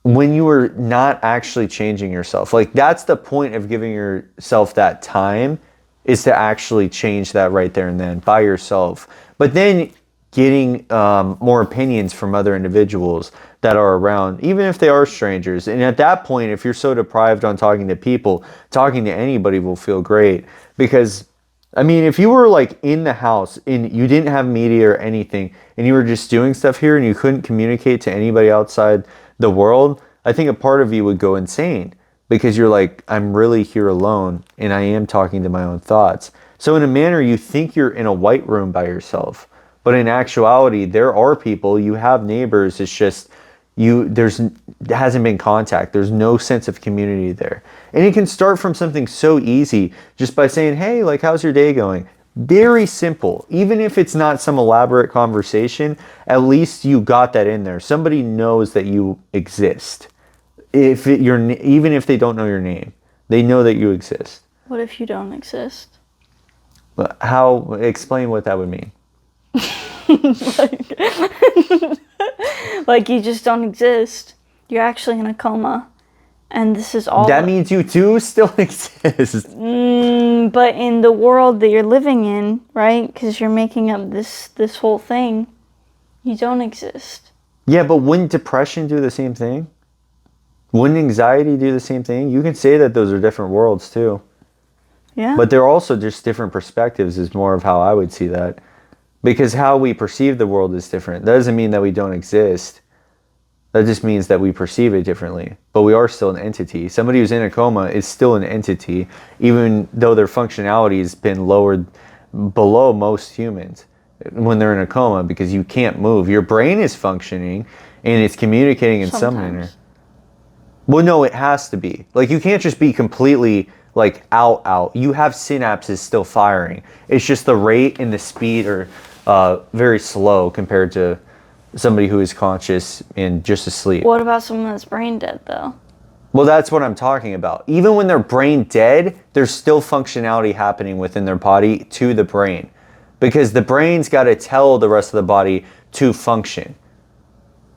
when you are not actually changing yourself. Like, that's the point of giving yourself that time, is to actually change that right there and then by yourself. But then getting more opinions from other individuals that are around, even if they are strangers. And at that point, if you're so deprived on talking to people, talking to anybody will feel great. Because, I mean, if you were like in the house and you didn't have media or anything, and you were just doing stuff here and you couldn't communicate to anybody outside the world, I think a part of you would go insane, because you're like, I'm really here alone and I am talking to my own thoughts. So in a manner, you think you're in a white room by yourself. But in actuality, there are people, you have neighbors, it's just there hasn't been contact. There's no sense of community there. And it can start from something so easy, just by saying, hey, like, how's your day going? Very simple. Even if it's not some elaborate conversation, at least you got that in there. Somebody knows that you exist. Even if they don't know your name, they know that you exist. What if you don't exist? But explain what that would mean. like you just don't exist. You're actually in a coma, and this is all. That means you do still exist. But in the world that you're living in, right? Because you're making up this whole thing, you don't exist. Yeah, but wouldn't depression do the same thing? Wouldn't anxiety do the same thing? You can say that those are different worlds too. Yeah. But they're also just different perspectives is more of how I would see that. Because how we perceive the world is different. That doesn't mean that we don't exist. That just means that we perceive it differently. But we are still an entity. Somebody who's in a coma is still an entity, even though their functionality has been lowered below most humans when they're in a coma, because you can't move. Your brain is functioning and it's communicating in some manner. Well, no, it has to be. Like, you can't just be completely like out. You have synapses still firing. It's just the rate and the speed are very slow compared to somebody who is conscious and just asleep. What about someone that's brain dead, though? Well, that's what I'm talking about. Even when they're brain dead, there's still functionality happening within their body to the brain, because the brain's got to tell the rest of the body to function.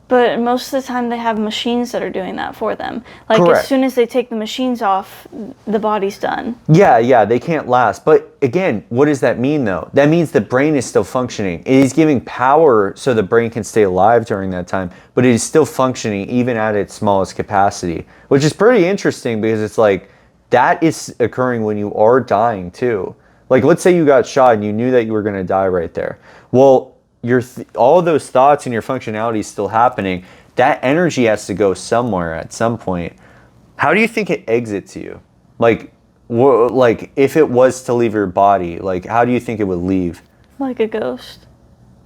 But most of the time they have machines that are doing that for them. Like, Correct. as soon as they take the machines off, the body's done. Yeah, they can't last. But again, what does that mean though? That means the brain is still functioning. It is giving power so the brain can stay alive during that time, but it is still functioning even at its smallest capacity, which is pretty interesting because it's like, that is occurring when you are dying too. Like, let's say you got shot and you knew that you were going to die right there. Well, all of those thoughts and your functionality is still happening. That energy has to go somewhere at some point. How do you think it exits you? Like if it was to leave your body, like, how do you think it would leave? Like a ghost.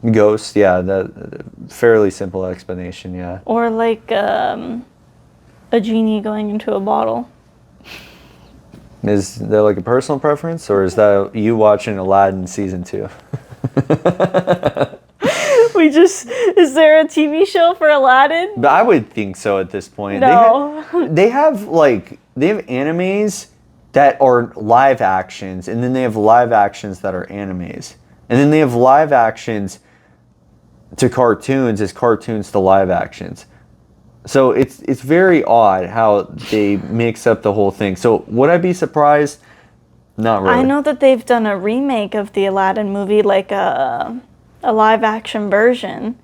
Ghost, yeah, that fairly simple explanation, yeah. Or like a genie going into a bottle. Is there like a personal preference, or is that you watching Aladdin season 2? Is there a TV show for Aladdin? But I would think so at this point. No. They have animes that are live actions, and then they have live actions that are animes. And then they have live actions to cartoons as cartoons to live actions. So it's very odd how they mix up the whole thing. So would I be surprised? Not really. I know that they've done a remake of the Aladdin movie, like a live action version,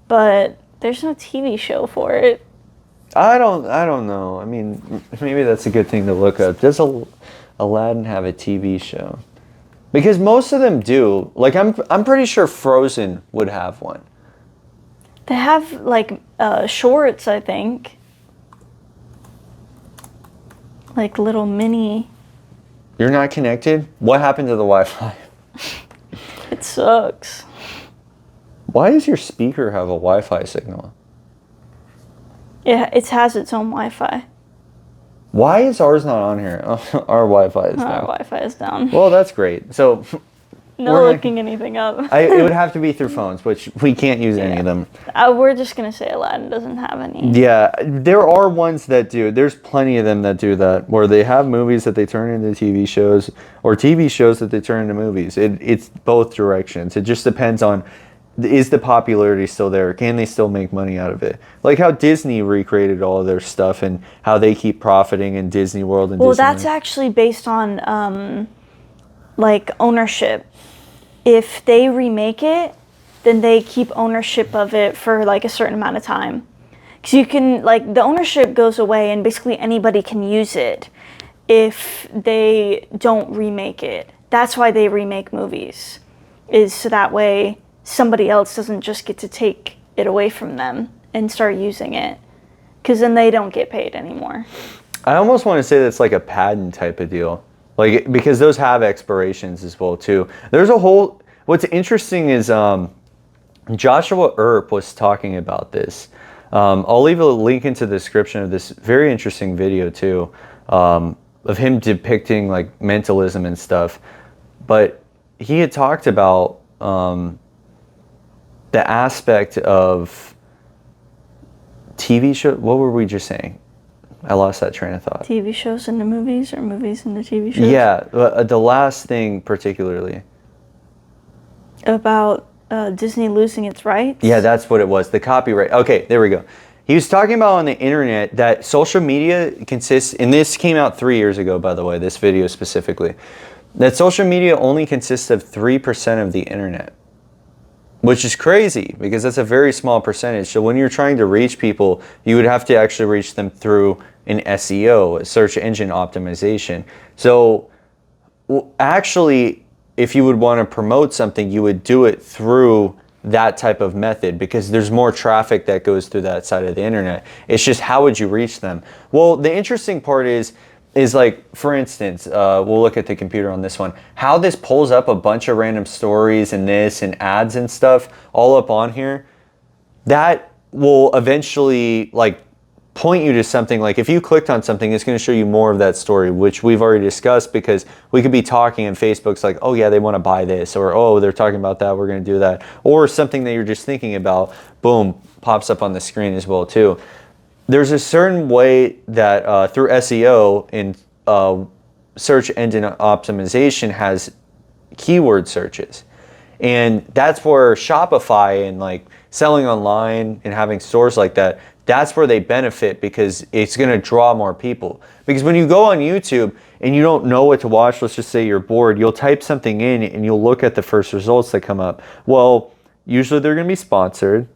but there's no TV show for it. I don't know. I mean, maybe that's a good thing to look up. Does Aladdin have a TV show? Because most of them do. Like, I'm pretty sure Frozen would have one. They have like shorts, I think. Like little mini. You're not connected? What happened to the Wi-Fi? It sucks. Why does your speaker have a Wi-Fi signal? Yeah, it has its own Wi-Fi. Why is ours not on here? Our Wi-Fi is Our down. Wi-Fi is down. Well, that's great. So No we're looking anything up. it would have to be through phones, which we can't use any of them. We're just going to say Aladdin doesn't have any. Yeah, there are ones that do. There's plenty of them that do that, where they have movies that they turn into TV shows, or TV shows that they turn into movies. It's both directions. It just depends on, is the popularity still there? Can they still make money out of it? Like how Disney recreated all of their stuff and how they keep profiting in Disney World and Well, Disneyland. that's actually based on like ownership. If they remake it, then they keep ownership of it for like a certain amount of time. Because you can, like, the ownership goes away and basically anybody can use it if they don't remake it. That's why they remake movies, is so that way somebody else doesn't just get to take it away from them and start using it. Because then they don't get paid anymore. I almost want to say that's like a patent type of deal. Like, because those have expirations as well too. There's a whole, what's interesting is Joshua Earp was talking about this. I'll leave a link into the description of this very interesting video too, of him depicting like mentalism and stuff. But he had talked about the aspect of TV show. What were we just saying? I lost that train of thought. TV shows into movies, or movies into TV shows? Yeah, the last thing particularly. About Disney losing its rights? Yeah, that's what it was. The copyright. Okay, there we go. He was talking about on the internet that social media consists, and this came out 3 years ago, by the way, this video specifically, that social media only consists of 3% of the internet. Which is crazy, because that's a very small percentage. So when you're trying to reach people, you would have to actually reach them through an SEO, a search engine optimization. So Well, actually, if you would want to promote something, you would do it through that type of method because there's more traffic that goes through that side of the internet. It's just how would you reach them? Well, the interesting part is like, for instance, we'll look at the computer on this one, how this pulls up a bunch of random stories and this and ads and stuff all up on here. That will eventually like point you to something. Like if you clicked on something, it's going to show you more of that story, which we've already discussed, because we could be talking and Facebook's like, oh yeah, they want to buy this, or oh, they're talking about that, we're going to do that, or something that you're just thinking about, boom, pops up on the screen as well too. There's a certain way that through SEO and search engine optimization has keyword searches. And that's where Shopify and like selling online and having stores like that, that's where they benefit, because it's going to draw more people. Because when you go on YouTube and you don't know what to watch, let's just say you're bored, you'll type something in and you'll look at the first results that come up. Well, usually they're going to be sponsored.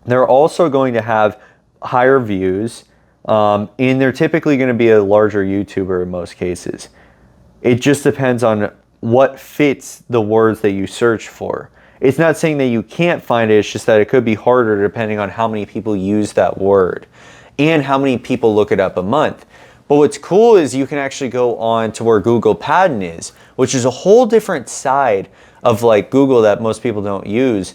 They're also going to have higher views, and they're typically going to be a larger YouTuber in most cases. It just depends on what fits the words that you search for. It's not saying that you can't find it, it's just that it could be harder depending on how many people use that word and how many people look it up a month. But what's cool is you can actually go on to where Google Patent is, which is a whole different side of like Google that most people don't use,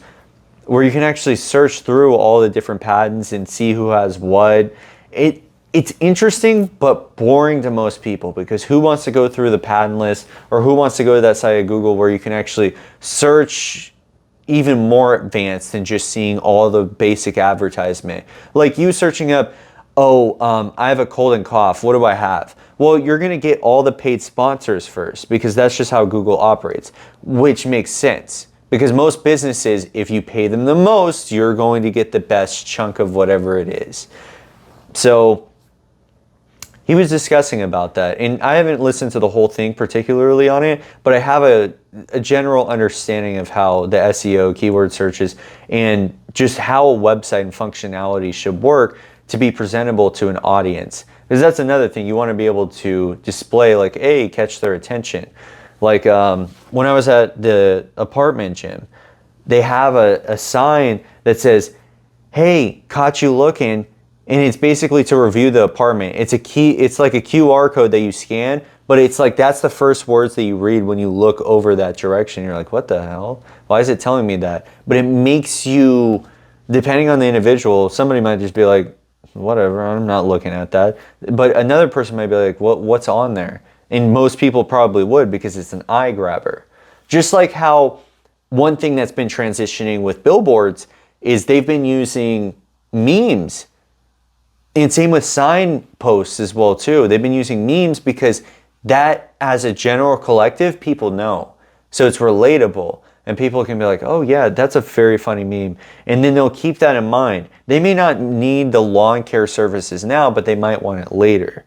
where you can actually search through all the different patents and see who has what. It's interesting but boring to most people, because who wants to go through the patent list, or who wants to go to that side of Google where you can actually search even more advanced than just seeing all the basic advertisement. Like you searching up, I have a cold and cough, what do I have? Well, you're going to get all the paid sponsors first, because that's just how Google operates, which makes sense. Because most businesses, if you pay them the most, you're going to get the best chunk of whatever it is. So he was discussing about that, and I haven't listened to the whole thing particularly on it, but I have a general understanding of how the SEO, keyword searches, and just how a website and functionality should work to be presentable to an audience. Because that's another thing, you want to be able to display, like, hey, catch their attention. Like when I was at the apartment gym, they have a sign that says, hey, caught you looking. And it's basically to review the apartment. It's like a QR code that you scan, but it's like that's the first words that you read when you look over that direction. You're like, what the hell? Why is it telling me that? But it makes you, depending on the individual, somebody might just be like, whatever, I'm not looking at that. But another person might be like, what's on there? And most people probably would, because it's an eye grabber. Just like how one thing that's been transitioning with billboards is they've been using memes. And same with signposts as well too. They've been using memes because that, as a general collective, people know. So it's relatable. And people can be like, oh yeah, that's a very funny meme. And then they'll keep that in mind. They may not need the lawn care services now, but they might want it later.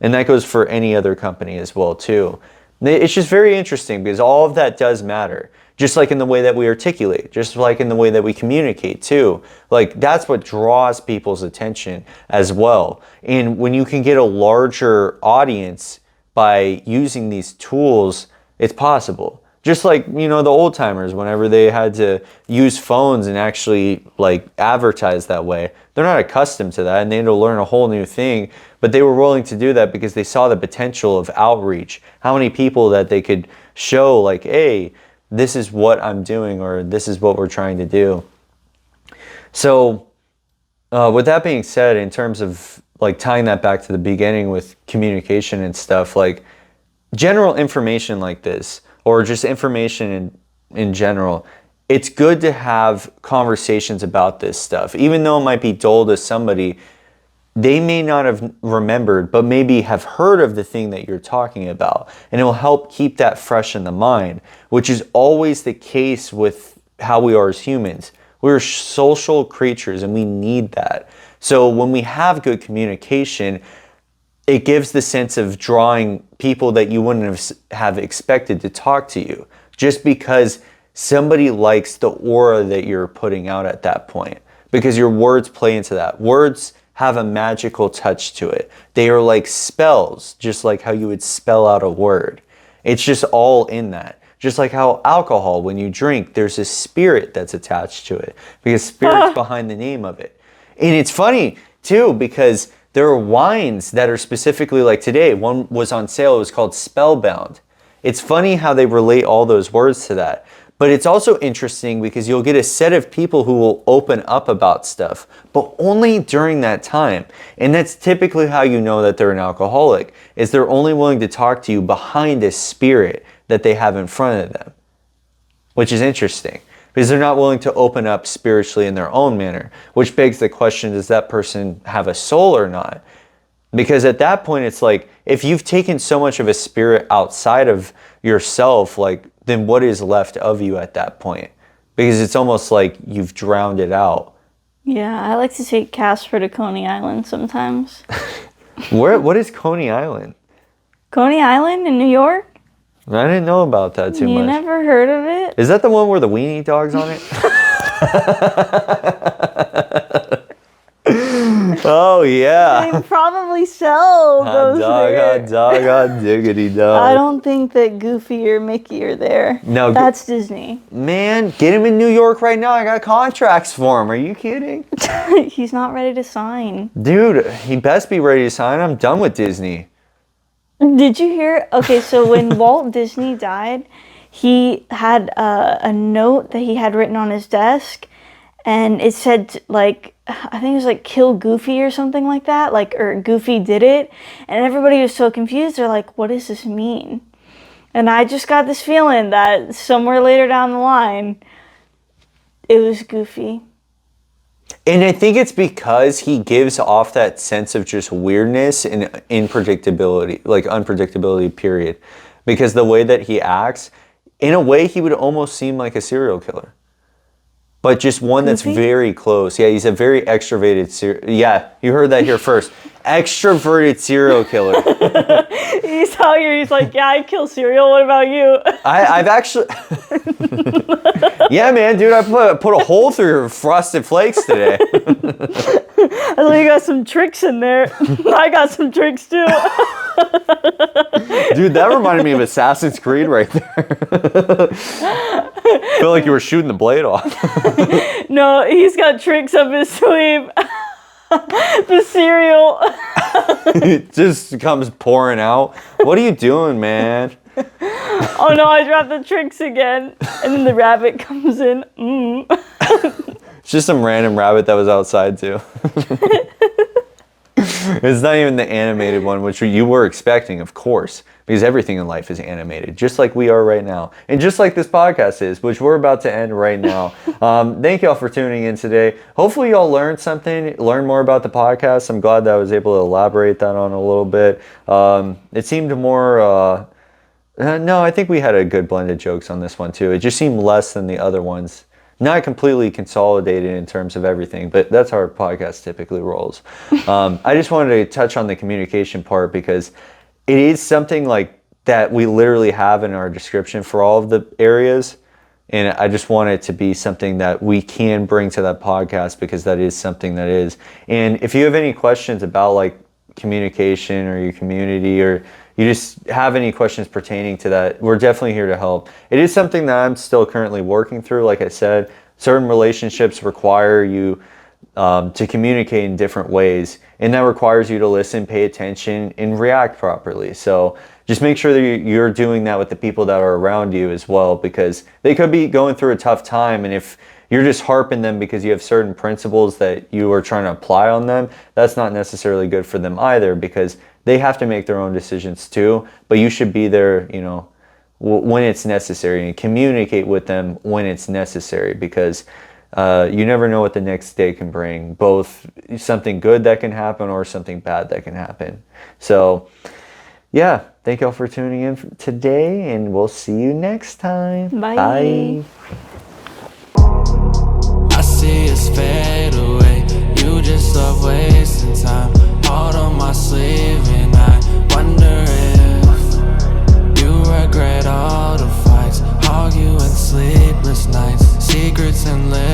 And that goes for any other company as well too. It's just very interesting, because all of that does matter. Just like in the way that we articulate, just like in the way that we communicate too. Like that's what draws people's attention as well. And when you can get a larger audience by using these tools, it's possible. Just like, the old timers, whenever they had to use phones and actually like advertise that way, they're not accustomed to that, and they had to learn a whole new thing, but they were willing to do that because they saw the potential of outreach. How many people that they could show like, hey, this is what I'm doing, or this is what we're trying to do. So with that being said, in terms of like tying that back to the beginning with communication and stuff, like general information like this, or just information in general, it's good to have conversations about this stuff. Even though it might be dull to somebody, they may not have remembered, but maybe have heard of the thing that you're talking about. And it will help keep that fresh in the mind, which is always the case with how we are as humans. We're social creatures and we need that. So when we have good communication, it gives the sense of drawing people that you wouldn't have expected to talk to you, just because somebody likes the aura that you're putting out at that point, because your words play into that. Words have a magical touch to it. They are like spells, just like how you would spell out a word. It's just all in that. Just like how alcohol, when you drink, there's a spirit that's attached to it because spirit's behind the name of it. And it's funny too because there are wines that are specifically like today. One was on sale. It was called Spellbound. It's funny how they relate all those words to that. But it's also interesting because you'll get a set of people who will open up about stuff, but only during that time. And that's typically how you know that they're an alcoholic, is they're only willing to talk to you behind a spirit that they have in front of them, which is interesting because they're not willing to open up spiritually in their own manner, which begs the question, does that person have a soul or not? Because at that point, it's like, if you've taken so much of a spirit outside of yourself, like, then what is left of you at that point? Because it's almost like you've drowned it out. Yeah, I like to take Casper to Coney Island sometimes. What is Coney Island? Coney Island in New York? I didn't know about that too much. You never heard of it? Is that the one where the weenie dog's on it? Oh yeah. They probably sell those there. Hot dog, hot diggity dog. I don't think that Goofy or Mickey are there. No, that's Disney. Man, get him in New York right now. I got contracts for him. Are you kidding? He's not ready to sign. Dude, he best be ready to sign. I'm done with Disney. Did you hear? Okay, so when Walt Disney died, he had a note that he had written on his desk, and it said, like, I think it was like kill Goofy or something like that, like, or Goofy did it, and everybody was so confused. They're like, what does this mean? And I just got this feeling that somewhere later down the line, it was Goofy. And I think it's because he gives off that sense of just weirdness and unpredictability, like unpredictability, period. Because the way that he acts, in a way, he would almost seem like a serial killer. But just one that's very close. Yeah, he's a very extroverted yeah, you heard that here first. Extroverted serial killer. He's out here, he's like, yeah, I kill cereal, what about you? I've actually... Yeah, man, dude, I put a hole through your Frosted Flakes today. I know you got some tricks in there. I got some tricks too. Dude, that reminded me of Assassin's Creed right there. Feel like you were shooting the blade off. No, he's got tricks up his sleeve. The cereal. It just comes pouring out. What are you doing, man? Oh no, I dropped the tricks again. And then the rabbit comes in. It's just some random rabbit that was outside too. It's not even the animated one, which you were expecting, of course, because everything in life is animated, just like we are right now. And just like this podcast is, which we're about to end right now. Thank y'all for tuning in today. Hopefully y'all learned something, learn more about the podcast. I'm glad that I was able to elaborate that on a little bit. It seemed more... no, I think we had a good blend of jokes on this one too. It just seemed less than the other ones. Not completely consolidated in terms of everything, but that's how our podcast typically rolls. I just wanted to touch on the communication part because it is something like that we literally have in our description for all of the areas. And I just want it to be something that we can bring to that podcast because that is something that is. And if you have any questions about like communication or your community, or you just have any questions pertaining to that, we're definitely here to help. It is something that I'm still currently working through. Like I said, certain relationships require you to communicate in different ways, and that requires you to listen, pay attention, and react properly. So just make sure that you're doing that with the people that are around you as well, because they could be going through a tough time, and if you're just harping them because you have certain principles that you are trying to apply on them, that's not necessarily good for them either, because they have to make their own decisions too. But you should be there, you know, when it's necessary, and communicate with them when it's necessary, because you never know what the next day can bring, both something good that can happen or something bad that can happen. So yeah, thank y'all for tuning in today, and we'll see you next time. Bye. Bye. I see us fade away. You just love wasting time. Heart on my sleeve, and I wonder if you regret all the fights, arguing sleepless nights, secrets and lips.